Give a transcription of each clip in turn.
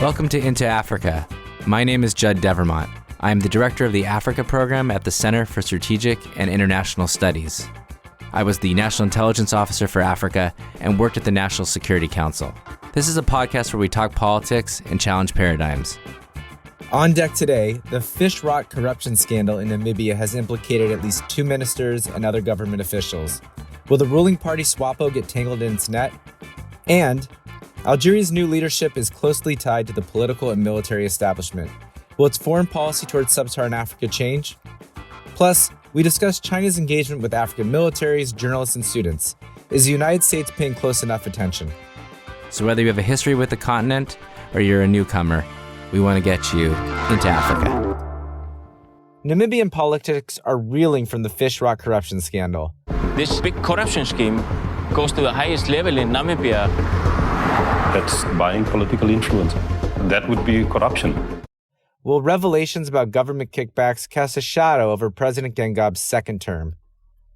Welcome to Into Africa. My name is Judd Devermont. I am the director of the Africa program at the Center for Strategic and International Studies. I was the National Intelligence Officer for Africa and worked at the National Security Council. This is a podcast where we talk politics and challenge paradigms. On deck today, the fishrot corruption scandal in Namibia has implicated at least 2 ministers and other government officials. Will the ruling party SWAPO get tangled in its net? And Algeria's new leadership is closely tied to the political and military establishment. Will its foreign policy towards sub-Saharan Africa change? Plus, we discuss China's engagement with African militaries, journalists, and students. Is the United States paying close enough attention? So whether you have a history with the continent or you're a newcomer, we want to get you into Africa. Namibian politics are reeling from the fishrot corruption scandal. This big corruption scheme goes to the highest level in Namibia. That's buying political influence. That would be corruption. Will revelations about government kickbacks cast a shadow over President Gengab's second term?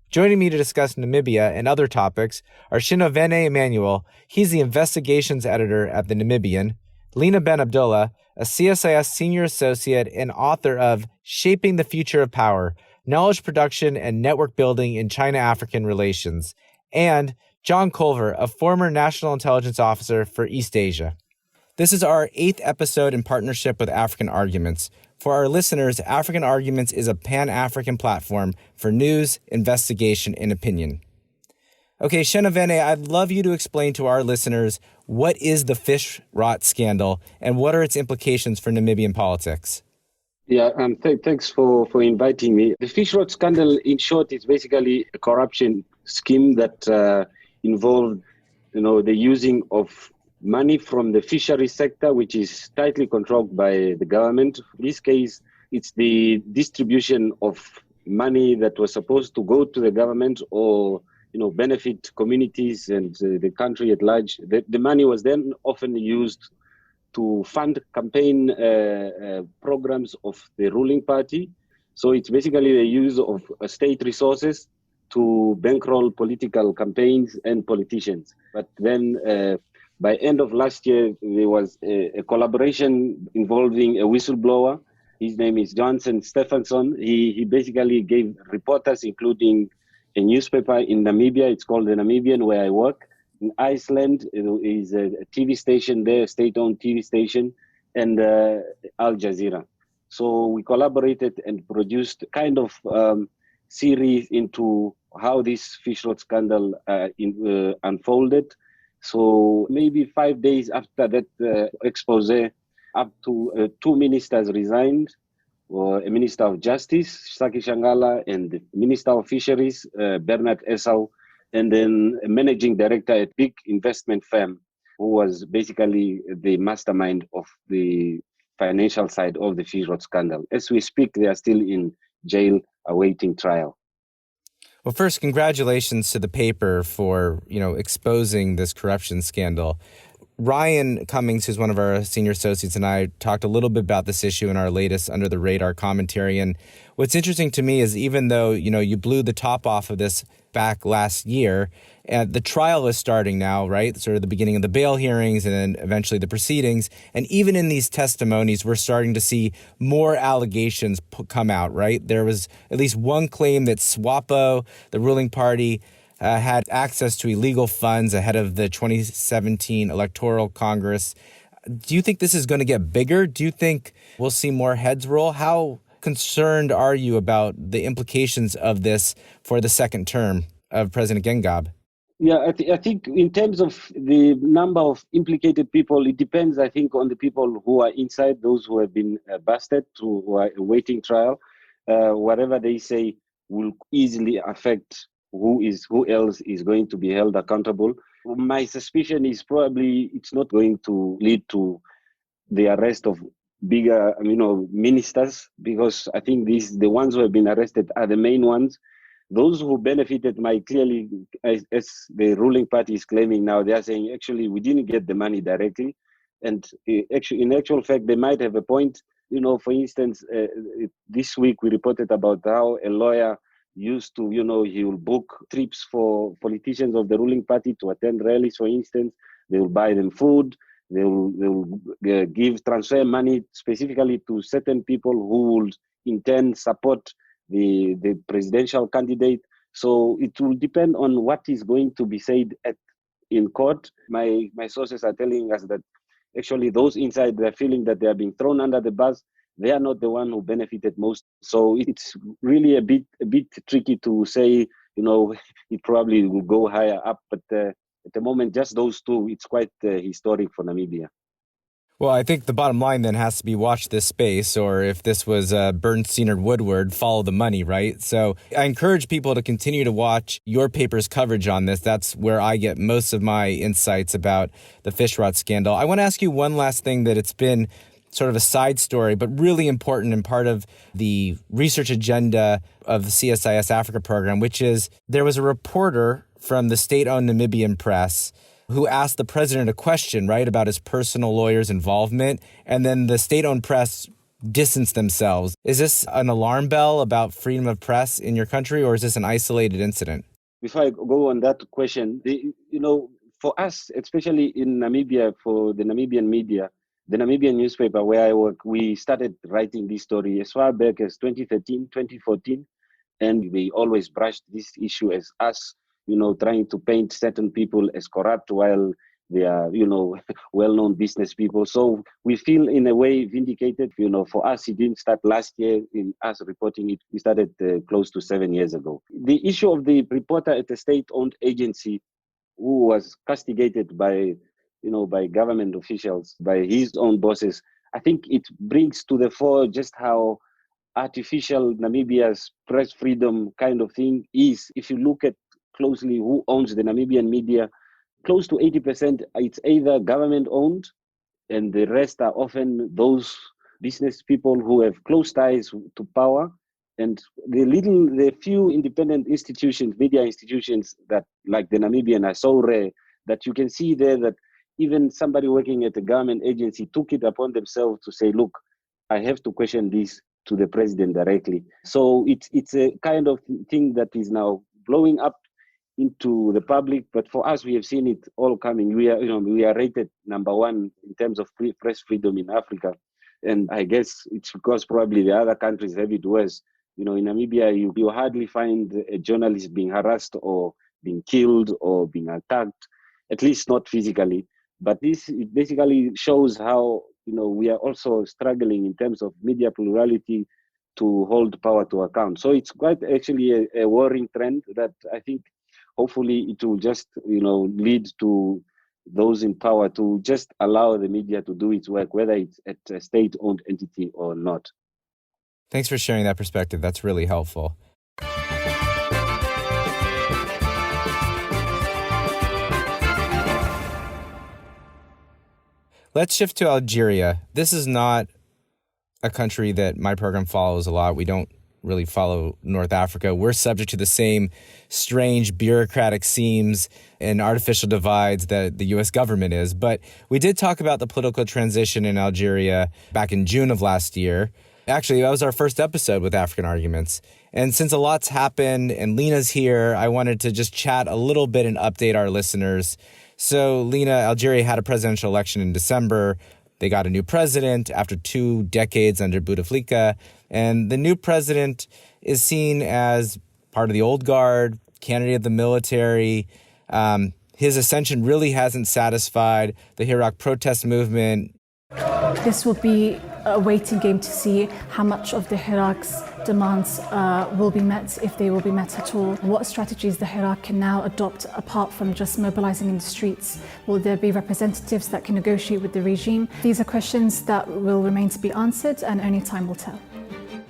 Joining me to discuss Namibia and other topics are Shinovene Immanuel. He's the investigations editor at the Namibian. Lina Benabdallah, a CSIS senior associate and author of Shaping the Future of Power, Knowledge Production and Network Building in China-African Relations. And John Culver, a former National Intelligence Officer for East Asia. This is our 8th episode in partnership with African Arguments. For our listeners, African Arguments is a pan-African platform for news, investigation, and opinion. Okay, Shinovene, I'd love you to explain to our listeners what is the fishrot scandal and what are its implications for Namibian politics? Yeah, thanks for inviting me. The fishrot scandal, in short, is basically a corruption scheme that involved, the using of money from the fishery sector, which is tightly controlled by the government. In this case, it's the distribution of money that was supposed to go to the government or, benefit communities and the country at large. The money was then often used to fund campaign programs of the ruling party. So it's basically the use of state resources to bankroll political campaigns and politicians. But then by end of last year, there was a collaboration involving a whistleblower. His name is Johnson Stephenson. He basically gave reporters, including a newspaper in Namibia. It's called the Namibian, where I work. In Iceland, is a TV station there, a state-owned TV station, and Al Jazeera. So we collaborated and produced kind of series into how this fishrot scandal unfolded. So maybe 5 days after that expose, up to 2 ministers resigned, a Minister of Justice, Saki Shangala, and the Minister of Fisheries, Bernard Esau, and then a managing director at a big investment firm who was basically the mastermind of the financial side of the fishrot scandal. As we speak, they are still in jail awaiting trial. Well, first, congratulations to the paper for, exposing this corruption scandal. Ryan Cummings, who's one of our senior associates, and I talked a little bit about this issue in our latest Under the Radar commentary. And what's interesting to me is even though, you blew the top off of this back last year, and the trial is starting now, right? Sort of the beginning of the bail hearings and then eventually the proceedings. And even in these testimonies, we're starting to see more allegations come out, right? There was at least one claim that SWAPO, the ruling party, had access to illegal funds ahead of the 2017 Electoral Congress. Do you think this is going to get bigger? Do you think we'll see more heads roll? How concerned are you about the implications of this for the second term of President Gengab? Yeah, I think in terms of the number of implicated people, it depends, I think, on the people who are inside, those who have been busted, who are awaiting trial. Whatever they say will easily affect who else is going to be held accountable. My suspicion is probably it's not going to lead to the arrest of bigger, ministers, because I think the ones who have been arrested are the main ones. Those who benefited might clearly, as the ruling party is claiming now, they are saying, actually, we didn't get the money directly. And actually, in actual fact, they might have a point. For instance, this week we reported about how a lawyer used to, he will book trips for politicians of the ruling party to attend rallies, for instance. They will buy them food. They will transfer money specifically to certain people who will in turn support the presidential candidate. So it will depend on what is going to be said in court. My sources are telling us that actually those inside, they're feeling that they are being thrown under the bus. They are not the one who benefited most. So it's really a bit tricky to say, it probably will go higher up. But at the moment, just those two, it's quite historic for Namibia. Well, I think the bottom line then has to be watch this space, or if this was Bernstein or Woodward, follow the money, right? So I encourage people to continue to watch your paper's coverage on this. That's where I get most of my insights about the fishrot scandal. I want to ask you one last thing that it's been sort of a side story, but really important and part of the research agenda of the CSIS Africa program, which is there was a reporter from the state-owned Namibian press who asked the president a question, right, about his personal lawyer's involvement, and then the state-owned press distanced themselves. Is this an alarm bell about freedom of press in your country, or is this an isolated incident? Before I go on that question, for us, especially in Namibia, for the Namibian media, the Namibian newspaper where I work, we started writing this story as far back as 2013, 2014, and we always brushed this issue as us, trying to paint certain people as corrupt while they are, well-known business people. So we feel in a way vindicated. For us, it didn't start last year in us reporting it. We started close to 7 years ago. The issue of the reporter at a state-owned agency who was castigated by government officials, by his own bosses, I think it brings to the fore just how artificial Namibia's press freedom kind of thing is. If you look at closely who owns the Namibian media, close to 80%, it's either government owned, and the rest are often those business people who have close ties to power. And the few independent institutions, media institutions that like the Namibian are so rare that you can see there that even somebody working at a government agency took it upon themselves to say, look, I have to question this to the president directly. So it's a kind of thing that is now blowing up into the public, but for us, we have seen it all coming. We are rated number one in terms of press freedom in Africa, and I guess it's because probably the other countries have it worse. In Namibia, you hardly find a journalist being harassed or being killed or being attacked, at least not physically. But it basically shows how we are also struggling in terms of media plurality to hold power to account. So it's quite actually a worrying trend that I think hopefully it will just, lead to those in power to just allow the media to do its work, whether it's at a state-owned entity or not. Thanks for sharing that perspective. That's really helpful. Let's shift to Algeria. This is not a country that my program follows a lot. We don't really follow North Africa. We're subject to the same strange bureaucratic seams and artificial divides that the U.S. government is. But we did talk about the political transition in Algeria back in June of last year. Actually, that was our first episode with African Arguments. And since a lot's happened and Lina's here, I wanted to just chat a little bit and update our listeners. So, Lina, Algeria had a presidential election in December. They got a new president after 2 decades under Bouteflika. And the new president is seen as part of the old guard, candidate of the military. His ascension really hasn't satisfied the Hirak protest movement. This will be a waiting game to see how much of the Hirak's demands will be met, if they will be met at all. What strategies the Hirak can now adopt apart from just mobilizing in the streets? Will there be representatives that can negotiate with the regime? These are questions that will remain to be answered, and only time will tell.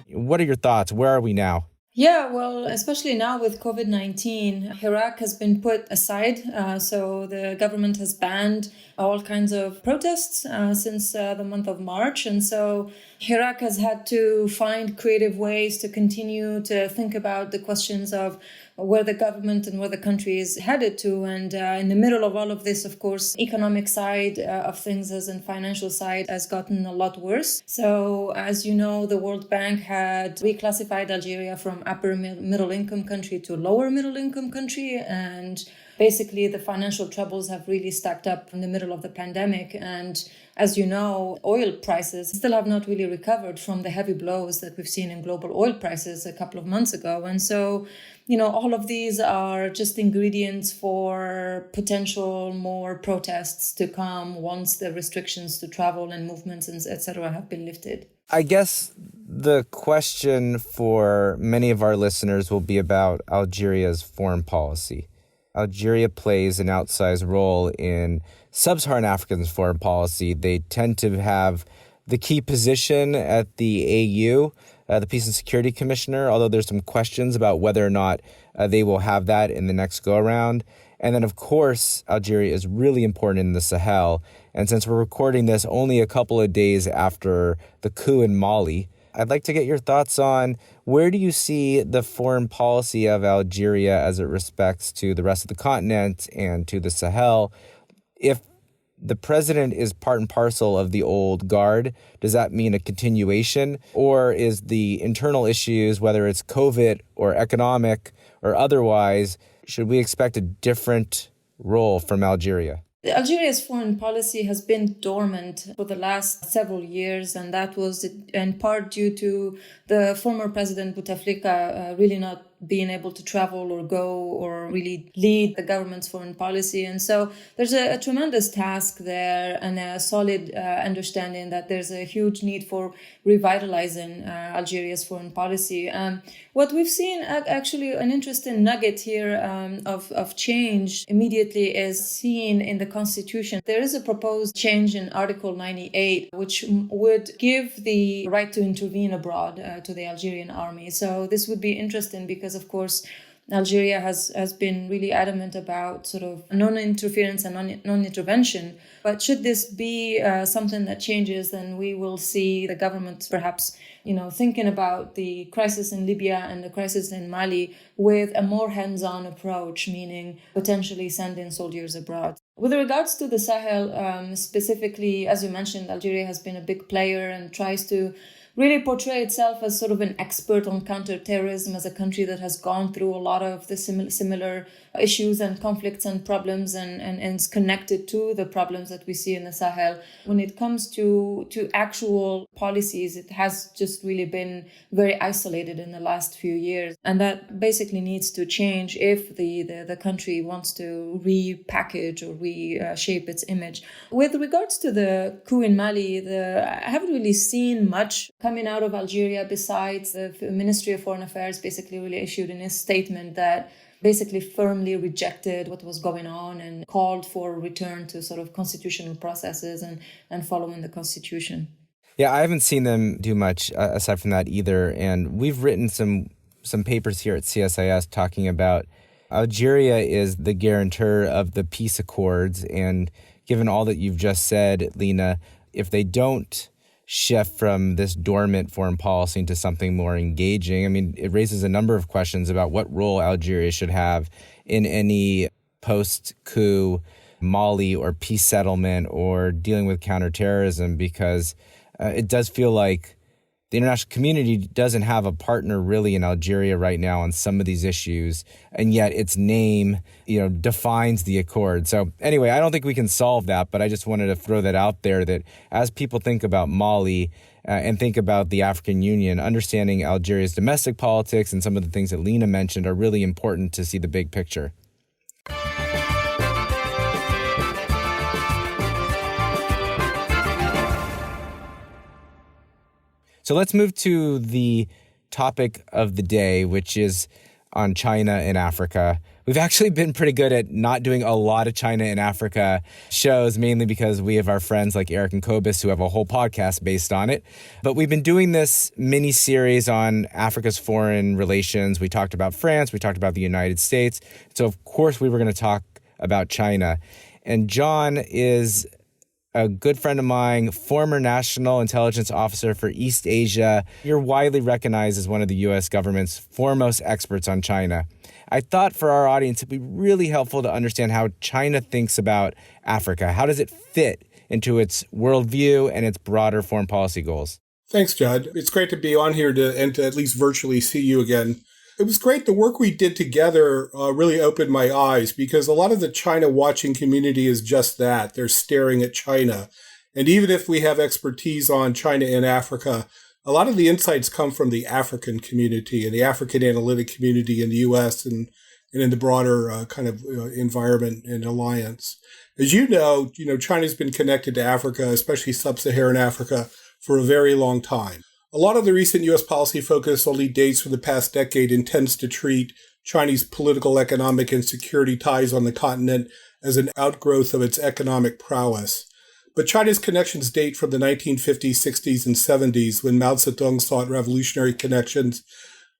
What are your thoughts? Where are we now? Yeah, well, especially now with COVID-19, Hirak has been put aside. So the government has banned all kinds of protests since the month of March. And so Hirak has had to find creative ways to continue to think about the questions of where the government and where the country is headed to. And in the middle of all of this, of course, economic side of things as in financial side has gotten a lot worse. So as you know, the World Bank had reclassified Algeria from upper middle income country to lower middle income country. And basically the financial troubles have really stacked up in the middle of the pandemic. And as you know, oil prices still have not really recovered from the heavy blows that we've seen in global oil prices a couple of months ago. And so, all of these are just ingredients for potential more protests to come once the restrictions to travel and movements, etc., have been lifted. I guess the question for many of our listeners will be about Algeria's foreign policy. Algeria plays an outsized role in sub-Saharan Africa's foreign policy. They tend to have the key position at the AU, the Peace and Security Commissioner, although there's some questions about whether or not they will have that in the next go-around. And then, of course, Algeria is really important in the Sahel. And since we're recording this only a couple of days after the coup in Mali, I'd like to get your thoughts on where do you see the foreign policy of Algeria as it respects to the rest of the continent and to the Sahel? If the president is part and parcel of the old guard, does that mean a continuation? Or is the internal issues, whether it's COVID or economic or otherwise, should we expect a different role from Algeria? Algeria's foreign policy has been dormant for the last several years, and that was in part due to the former president Bouteflika really not being able to travel or go or really lead the government's foreign policy. And so there's a tremendous task there and a solid understanding that there's a huge need for revitalizing Algeria's foreign policy. What we've seen, actually an interesting nugget here of change immediately is seen in the constitution. There is a proposed change in Article 98, which would give the right to intervene abroad to the Algerian army. So this would be interesting because, of course, Algeria has been really adamant about sort of non-interference and non-intervention. But should this be something that changes, then we will see the government perhaps, thinking about the crisis in Libya and the crisis in Mali with a more hands-on approach, meaning potentially sending soldiers abroad. With regards to the Sahel, specifically, as you mentioned, Algeria has been a big player and tries to really portray itself as sort of an expert on counterterrorism, as a country that has gone through a lot of the similar issues and conflicts and problems and is connected to the problems that we see in the Sahel. When it comes to actual policies, it has just really been very isolated in the last few years. And that basically needs to change if the country wants to repackage or reshape its image. With regards to the coup in Mali, I haven't really seen much coming out of Algeria besides the Ministry of Foreign Affairs basically really issued in a statement that basically firmly rejected what was going on and called for a return to sort of constitutional processes and following the constitution. Yeah, I haven't seen them do much aside from that either. And we've written some papers here at CSIS talking about Algeria is the guarantor of the peace accords. And given all that you've just said, Lina, if they don't shift from this dormant foreign policy into something more engaging, I mean, it raises a number of questions about what role Algeria should have in any post-coup Mali or peace settlement or dealing with counterterrorism, because it does feel like the international community doesn't have a partner really in Algeria right now on some of these issues, and yet its name, defines the accord. So anyway, I don't think we can solve that, but I just wanted to throw that out there that as people think about Mali and think about the African Union, understanding Algeria's domestic politics and some of the things that Lina mentioned are really important to see the big picture. So let's move to the topic of the day, which is on China and Africa. We've actually been pretty good at not doing a lot of China and Africa shows, mainly because we have our friends like Eric and Kobus who have a whole podcast based on it. But we've been doing this mini-series on Africa's foreign relations. We talked about France. We talked about the United States. So, of course, we were going to talk about China. And John is a good friend of mine, former National Intelligence Officer for East Asia. You're widely recognized as one of the U.S. government's foremost experts on China. I thought for our audience it'd be really helpful to understand how China thinks about Africa. How does it fit into its worldview and its broader foreign policy goals? Thanks, Judd. It's great to be on here and to at least virtually see you again. It was great. The work we did together really opened my eyes because a lot of the China watching community is just that. They're staring at China. And even if we have expertise on China and Africa, a lot of the insights come from the African community and the African analytic community in the U.S. and in the broader environment and alliance. As you know, China's been connected to Africa, especially sub-Saharan Africa, for a very long time. A lot of the recent U.S. policy focus only dates from the past decade and tends to treat Chinese political, economic, and security ties on the continent as an outgrowth of its economic prowess. But China's connections date from the 1950s, 60s, and 70s when Mao Zedong sought revolutionary connections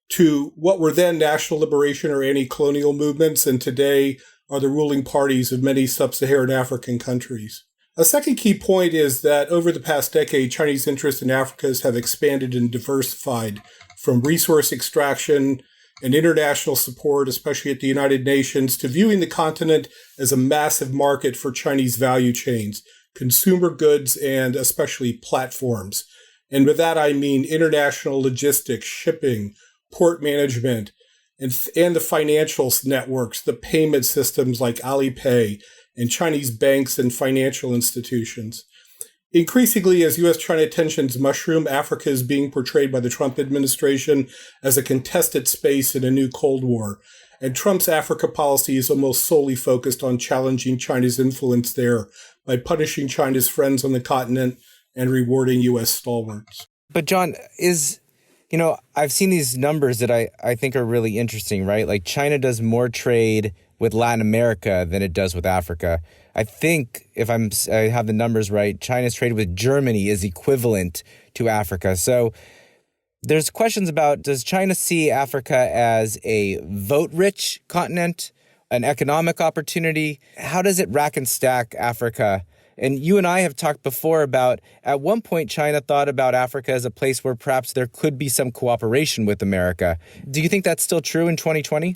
to what were then national liberation or anti-colonial movements and today are the ruling parties of many sub-Saharan African countries. A second key point is that over the past decade, Chinese interests in Africa have expanded and diversified from resource extraction and international support, especially at the United Nations, to viewing the continent as a massive market for Chinese value chains, consumer goods, and especially platforms. And with that, I mean international logistics, shipping, port management, and the financial networks, the payment systems like Alipay, and Chinese banks and financial institutions. Increasingly, as U.S.-China tensions mushroom, Africa is being portrayed by the Trump administration as a contested space in a new Cold War. And Trump's Africa policy is almost solely focused on challenging China's influence there by punishing China's friends on the continent and rewarding U.S. stalwarts. But John, I've seen these numbers that I think are really interesting, right? Like China does more trade with Latin America than it does with Africa. I think if I have the numbers right, China's trade with Germany is equivalent to Africa. So there's questions about, does China see Africa as a vote-rich continent, an economic opportunity? How does it rack and stack Africa? And you and I have talked before about, at one point, China thought about Africa as a place where perhaps there could be some cooperation with America. Do you think that's still true in 2020?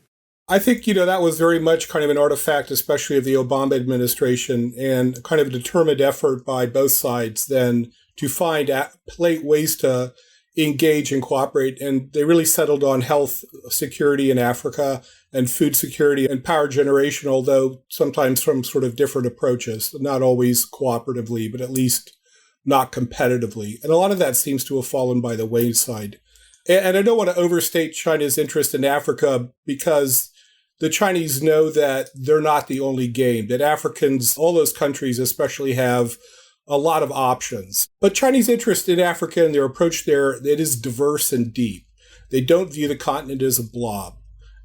I think, that was very much kind of an artifact, especially of the Obama administration, and kind of a determined effort by both sides then to find ways to engage and cooperate. And they really settled on health security in Africa and food security and power generation, although sometimes from sort of different approaches, not always cooperatively, but at least not competitively. And a lot of that seems to have fallen by the wayside. And I don't want to overstate China's interest in Africa because the Chinese know that they're not the only game, that Africans, all those countries especially, have a lot of options. But Chinese interest in Africa and their approach there, it is diverse and deep. They don't view the continent as a blob.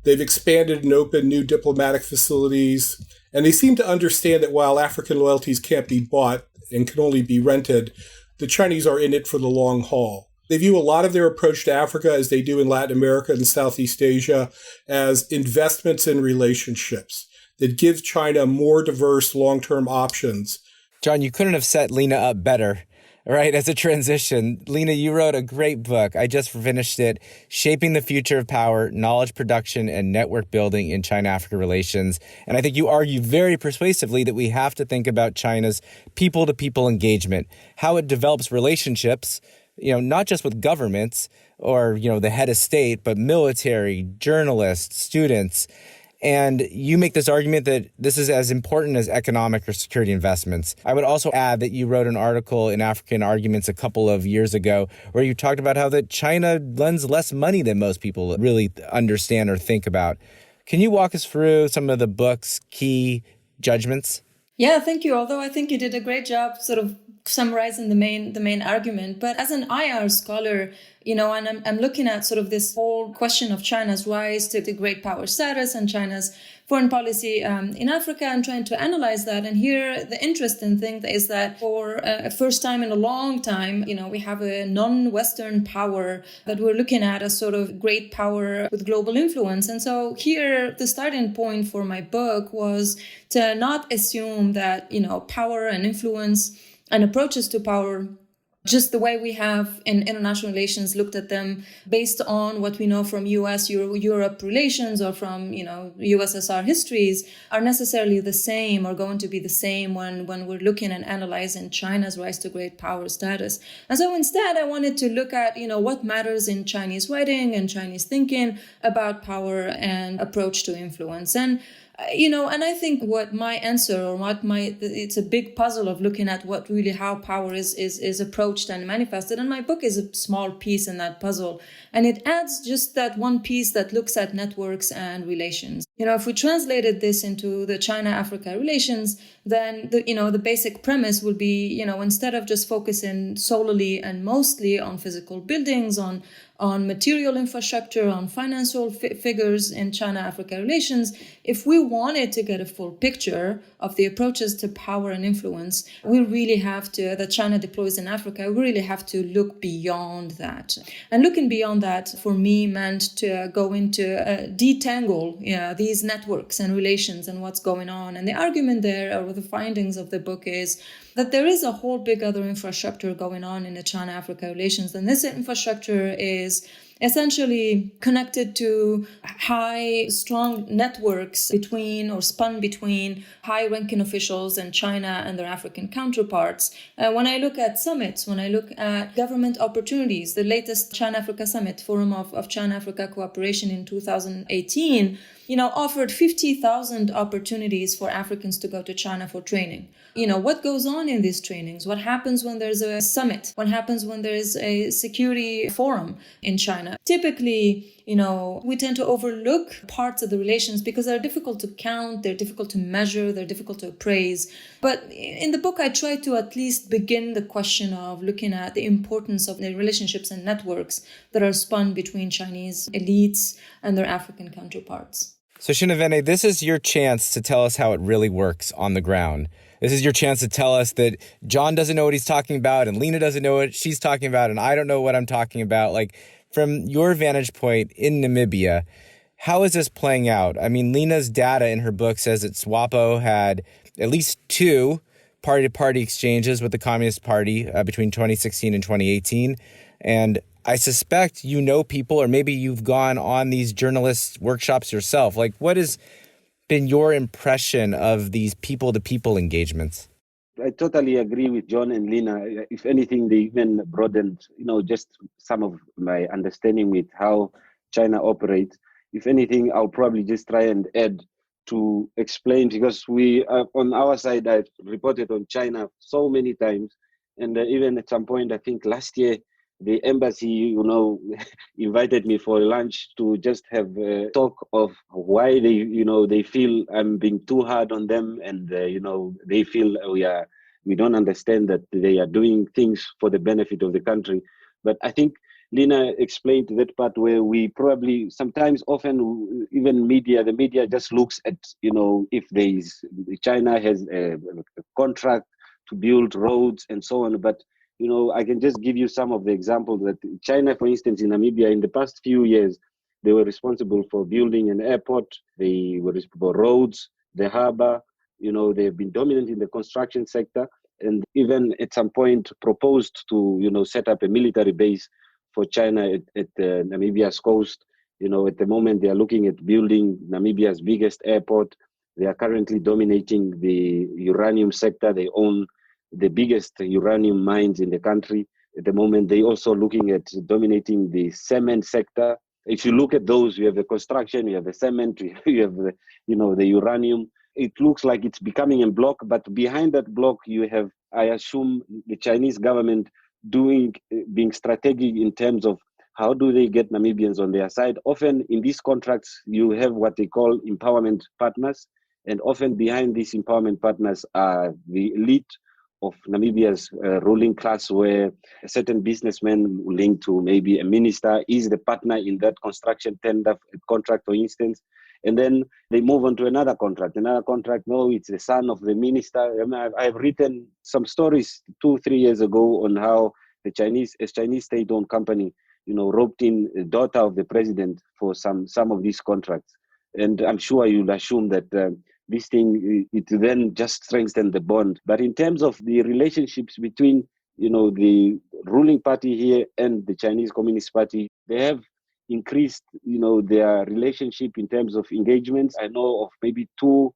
They've expanded and opened new diplomatic facilities, and they seem to understand that while African loyalties can't be bought and can only be rented, the Chinese are in it for the long haul. They view a lot of their approach to Africa, as they do in Latin America and Southeast Asia, as investments in relationships that give China more diverse long-term options. John, you couldn't have set Lina up better, right, as a transition. Lina, you wrote a great book. I just finished it, Shaping the Future of Power, Knowledge Production, and Network Building in China-Africa Relations. And I think you argue very persuasively that we have to think about China's people-to-people engagement, how it develops relationships, not just with governments or, the head of state, but military, journalists, students. And you make this argument that this is as important as economic or security investments. I would also add that you wrote an article in African Arguments a couple of years ago where you talked about how that China lends less money than most people really understand or think about. Can you walk us through some of the book's key judgments? Yeah, thank you. Although I think you did a great job sort of summarizing the main argument. But as an IR scholar, and I'm looking at sort of this whole question of China's rise to the great power status and China's foreign policy in Africa and trying to analyze that. And here, the interesting thing is that for a first time in a long time, we have a non-Western power that we're looking at as sort of great power with global influence. And so here, the starting point for my book was to not assume that, power and influence and approaches to power just the way we have in international relations looked at them based on what we know from US-Europe relations or from, USSR histories are necessarily the same or going to be the same when we're looking and analyzing China's rise to great power status. And so instead, I wanted to look at, what matters in Chinese writing and Chinese thinking about power and approach to influence. And and I think what my answer or it's a big puzzle of looking at how power is approached and manifested. And my book is a small piece in that puzzle. And it adds just that one piece that looks at networks and relations. If we translated this into the China-Africa relations, then the basic premise would be, instead of just focusing solely and mostly on physical buildings, on material infrastructure, on financial figures in China-Africa relations, if we wanted to get a full picture of the approaches to power and influence, that China deploys in Africa, we really have to look beyond that. And looking beyond that, for me, meant to go into detangle these networks and relations and what's going on. And the argument there, or the findings of the book, is that there is a whole big other infrastructure going on in the China-Africa relations. And this infrastructure is essentially connected to strong networks spun between high-ranking officials in China and their African counterparts. When I look at summits, when I look at government opportunities, the latest China-Africa Summit, Forum of China-Africa Cooperation in 2018, offered 50,000 opportunities for Africans to go to China for training. What goes on in these trainings? What happens when there's a summit? What happens when there's a security forum in China? Typically, we tend to overlook parts of the relations because they're difficult to count, they're difficult to measure, they're difficult to appraise. But in the book, I try to at least begin the question of looking at the importance of the relationships and networks that are spun between Chinese elites and their African counterparts. So Shinovene, this is your chance to tell us how it really works on the ground. This is your chance to tell us that John doesn't know what he's talking about and Lina doesn't know what she's talking about and I don't know what I'm talking about. Like, from your vantage point in Namibia, how is this playing out? I mean, Lina's data in her book says that SWAPO had at least 2 party-to-party exchanges with the Communist Party between 2016 and 2018. And I suspect people, or maybe you've gone on these journalist workshops yourself. Like, what has been your impression of these people-to-people engagements? I totally agree with John and Lina. If anything, they even broadened, just some of my understanding with how China operates. If anything, I'll probably just try and add to explain, because we, on our side, I've reported on China so many times. And even at some point, I think last year, the embassy, invited me for lunch to just have a talk of why they feel I'm being too hard on them, and they feel we don't understand that they are doing things for the benefit of the country. But I think Lina explained that part where we probably often even the media just looks at if China has a contract to build roads and so on, but I can just give you some of the examples that China, for instance, in Namibia, in the past few years, they were responsible for building an airport. They were responsible for roads, the harbor. They've been dominant in the construction sector, and even at some point proposed to, set up a military base for China at Namibia's coast. At the moment, they are looking at building Namibia's biggest airport. They are currently dominating the uranium sector. They own the biggest uranium mines in the country. At the moment, they're also looking at dominating the cement sector. If you look at those, you have the construction, you have the cement, you have the uranium. It looks like it's becoming a block, but behind that block, you have, I assume, the Chinese government being strategic in terms of how do they get Namibians on their side. Often in these contracts, you have what they call empowerment partners, and often behind these empowerment partners are the elite of Namibia's ruling class, where a certain businessman linked to maybe a minister is the partner in that construction tender contract, for instance. And then they move on to another contract. No, it's the son of the minister. I've written some stories 2-3 years ago on how a Chinese state-owned company, roped in the daughter of the president for some of these contracts. And I'm sure you'll assume that this thing, it then just strengthens the bond. But in terms of the relationships between the ruling party here and the Chinese Communist Party, they have increased, their relationship in terms of engagements. I know of maybe two,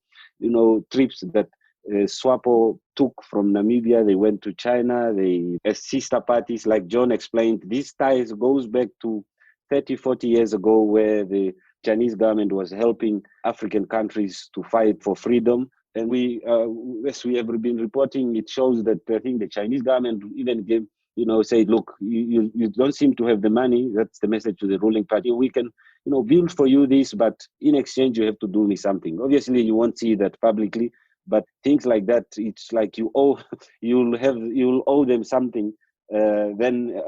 trips that SWAPO took from Namibia. They went to China. They, as sister parties, like John explained, these ties goes back to 30, 40 years ago, where the Chinese government was helping African countries to fight for freedom. And we, as we have been reporting, it shows that I think the Chinese government even gave, say, look, you don't seem to have the money. That's the message to the ruling party. We can, build for you this, but in exchange, you have to do me something. Obviously, you won't see that publicly, but things like that, it's like you'll owe them something. Then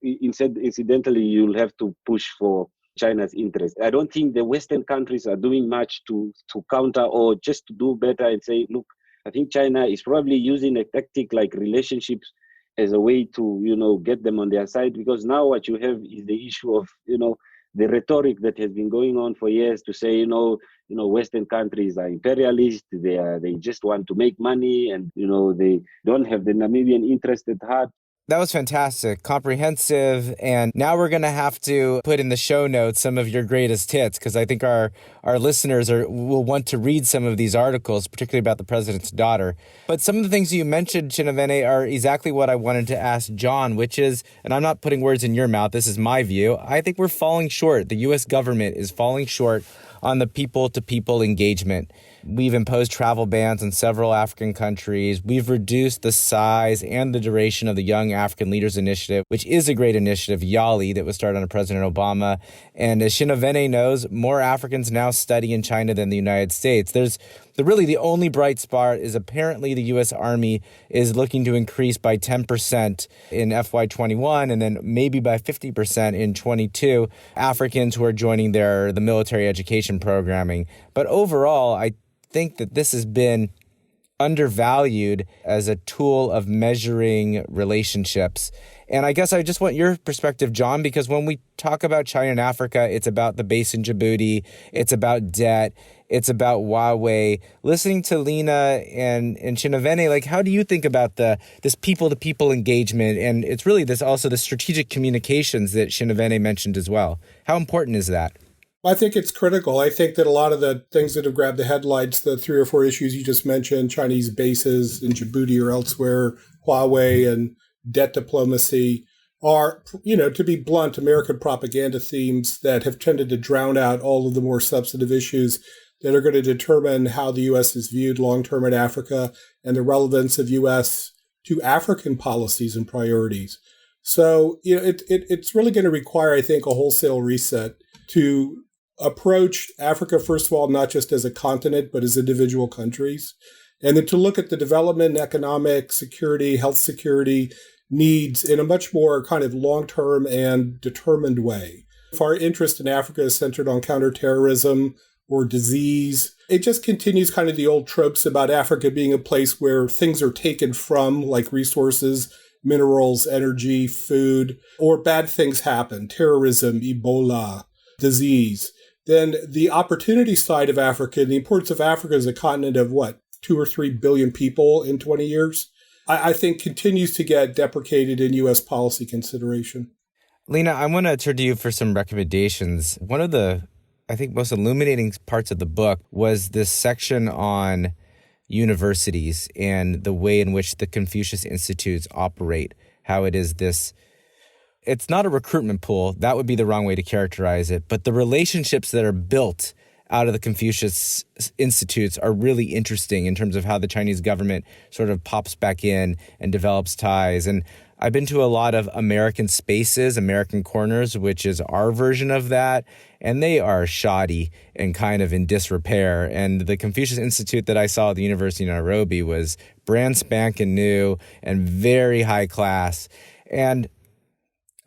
incidentally, you'll have to push for China's interest. I don't think the Western countries are doing much to counter or just to do better and say, look, I think China is probably using a tactic like relationships as a way to, get them on their side, because now what you have is the issue of, the rhetoric that has been going on for years to say, Western countries are imperialist, they just want to make money, and, they don't have the Namibian interest at heart. That was fantastic, comprehensive, and now we're going to have to put in the show notes some of your greatest hits, because I think our listeners will want to read some of these articles, particularly about the president's daughter. But some of the things you mentioned, Shinovene, are exactly what I wanted to ask John, which is, and I'm not putting words in your mouth, this is my view, I think we're falling short. The U.S. government is falling short on the people-to-people engagement. We've imposed travel bans in several African countries. We've reduced the size and the duration of the Young African Leaders Initiative, which is a great initiative, YALI, that was started under President Obama. And as Shinovene knows, more Africans now study in China than the United States. The only bright spot is apparently the U.S. Army is looking to increase by 10% in FY21 and then maybe by 50% in 22 Africans who are joining the military education programming. But overall, I think that this has been undervalued as a tool of measuring relationships. And I guess I just want your perspective, John, because when we talk about China and Africa, it's about the base in Djibouti, it's about debt, it's about Huawei. Listening to Lina and Shinovene, like, how do you think about this people-to-people engagement? And it's really also the strategic communications that Shinovene mentioned as well. How important is that? I think it's critical. I think that a lot of the things that have grabbed the headlights, the 3 or 4 issues you just mentioned, Chinese bases in Djibouti or elsewhere, Huawei and debt diplomacy, are, to be blunt, American propaganda themes that have tended to drown out all of the more substantive issues that are going to determine how the U.S. is viewed long-term in Africa and the relevance of U.S. to African policies and priorities. So, it's really going to require, I think, a wholesale reset to approach Africa, first of all, not just as a continent, but as individual countries, and then to look at the development, economic, security, health security needs in a much more kind of long-term and determined way. If our interest in Africa is centered on counterterrorism or disease, it just continues kind of the old tropes about Africa being a place where things are taken from, like resources, minerals, energy, food, or bad things happen, terrorism, Ebola, disease. Then the opportunity side of Africa, the importance of Africa as a continent of 2 or 3 billion people in 20 years, I think continues to get deprecated in U.S. policy consideration. Lina, I want to turn to you for some recommendations. One of the, I think, most illuminating parts of the book was this section on universities and the way in which the Confucius Institutes operate, how it is this. It's not a recruitment pool. That would be the wrong way to characterize it. But the relationships that are built out of the Confucius Institutes are really interesting in terms of how the Chinese government sort of pops back in and develops ties. And I've been to a lot of American Spaces, American Corners, which is our version of that. And they are shoddy and kind of in disrepair. And the Confucius Institute that I saw at the University of Nairobi was brand spanking new and very high class. And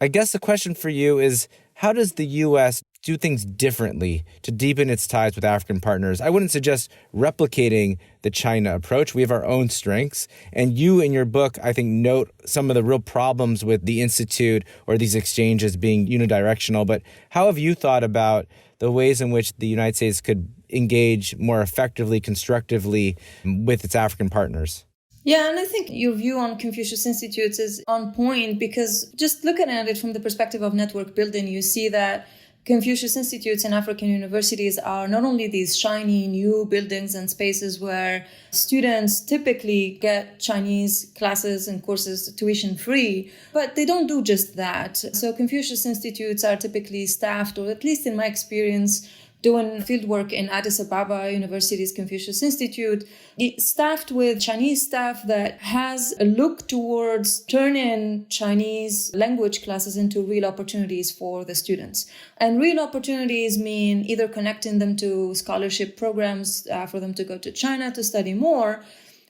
I guess the question for you is, how does the U.S. do things differently to deepen its ties with African partners? I wouldn't suggest replicating the China approach. We have our own strengths. And you, in your book, I think, note some of the real problems with the Institute or these exchanges being unidirectional. But how have you thought about the ways in which the United States could engage more effectively, constructively with its African partners? Yeah, and I think your view on Confucius Institutes is on point, because just looking at it from the perspective of network building, you see that Confucius Institutes in African universities are not only these shiny new buildings and spaces where students typically get Chinese classes and courses tuition free, but they don't do just that. So Confucius Institutes are typically staffed, or at least in my experience, doing fieldwork in Addis Ababa University's Confucius Institute, staffed with Chinese staff that has a look towards turning Chinese language classes into real opportunities for the students. And real opportunities mean either connecting them to scholarship programs for them to go to China to study more,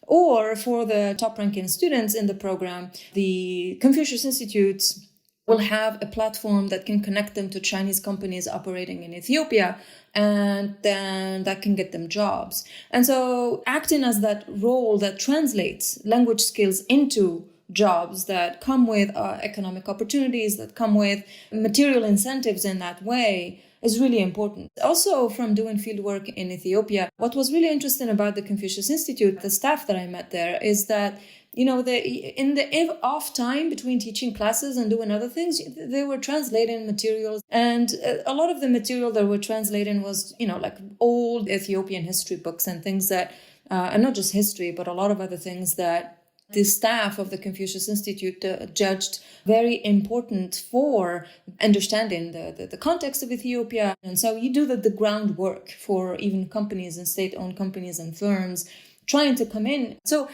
or for the top-ranking students in the program, the Confucius Institutes will have a platform that can connect them to Chinese companies operating in Ethiopia, and then that can get them jobs. And so acting as that role that translates language skills into jobs that come with economic opportunities, that come with material incentives in that way, is really important. Also, from doing fieldwork in Ethiopia, what was really interesting about the Confucius Institute, the staff that I met there, is that in the off time between teaching classes and doing other things, they were translating materials. And a lot of the material that were translating was, like old Ethiopian history books and things that, and not just history, but a lot of other things that the staff of the Confucius Institute judged very important for understanding the context of Ethiopia. And so you do the groundwork for even companies and state-owned companies and firms trying to come in. So,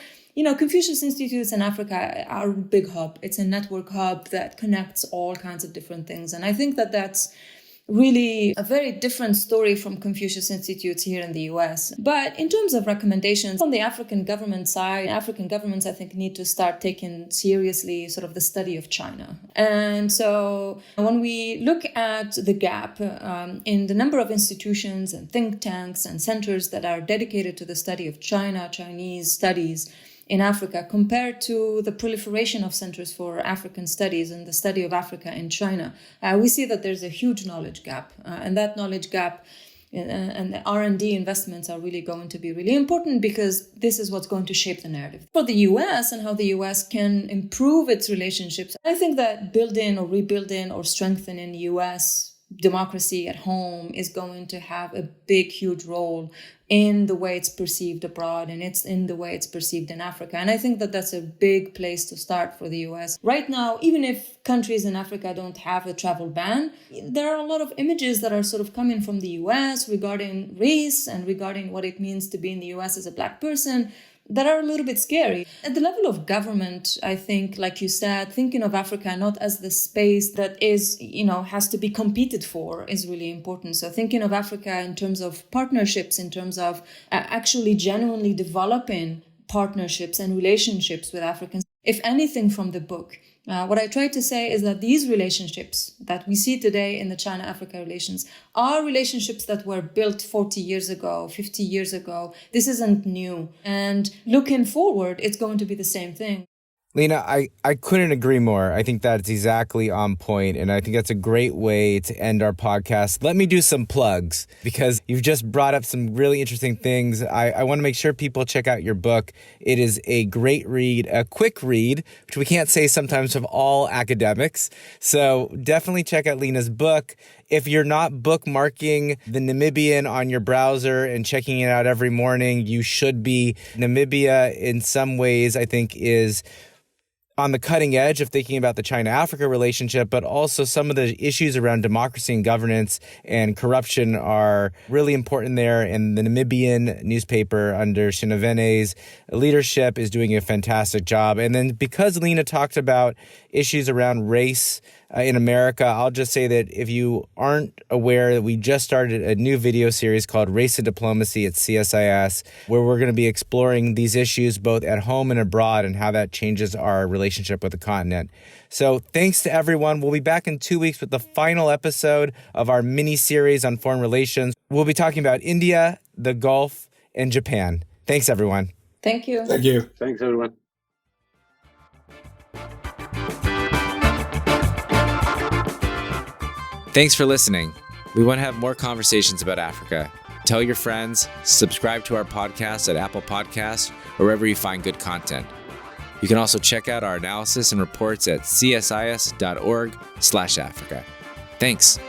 Confucius Institutes in Africa are a big hub. It's a network hub that connects all kinds of different things. And I think that that's really a very different story from Confucius Institutes here in the US. But in terms of recommendations on the African government side, African governments, I think, need to start taking seriously sort of the study of China. And so when we look at the gap in the number of institutions and think tanks and centers that are dedicated to the study of China, Chinese studies in Africa, compared to the proliferation of centers for African studies and the study of Africa in China, we see that there's a huge knowledge gap. And that knowledge gap and the R&D investments are really going to be really important, because this is what's going to shape the narrative for the US and how the US can improve its relationships. I think that building or rebuilding or strengthening US democracy at home is going to have a big, huge role in the way it's perceived abroad, and it's in the way it's perceived in Africa. And I think that that's a big place to start for the US. Right now, even if countries in Africa don't have a travel ban, there are a lot of images that are sort of coming from the US regarding race and regarding what it means to be in the US as a Black person, that are a little bit scary. At the level of government, I think, like you said, thinking of Africa not as the space that is, has to be competed for is really important. So thinking of Africa in terms of partnerships, in terms of actually genuinely developing partnerships and relationships with Africans. If anything from the book, what I try to say is that these relationships that we see today in the China-Africa relations are relationships that were built 40 years ago, 50 years ago. This isn't new. And looking forward, it's going to be the same thing. Lina, I couldn't agree more. I think that's exactly on point, and I think that's a great way to end our podcast. Let me do some plugs, because you've just brought up some really interesting things. I want to make sure people check out your book. It is a great read, a quick read, which we can't say sometimes of all academics. So definitely check out Lina's book. If you're not bookmarking the Namibian on your browser and checking it out every morning, you should be. Namibia, in some ways, I think, is on the cutting edge of thinking about the China-Africa relationship, but also some of the issues around democracy and governance and corruption are really important there. And the Namibian newspaper under Shinovene's leadership is doing a fantastic job. And then because Lina talked about issues around race in America, I'll just say that if you aren't aware, that we just started a new video series called Race and Diplomacy at CSIS, where we're going to be exploring these issues both at home and abroad and how that changes our relationship with the continent. So thanks to everyone. We'll be back in 2 weeks with the final episode of our mini-series on foreign relations. We'll be talking about India, the Gulf, and Japan. Thanks, everyone. Thank you. Thank you. Thanks, everyone. Thanks for listening. We want to have more conversations about Africa. Tell your friends, subscribe to our podcast at Apple Podcasts or wherever you find good content. You can also check out our analysis and reports at csis.org/Africa. Thanks.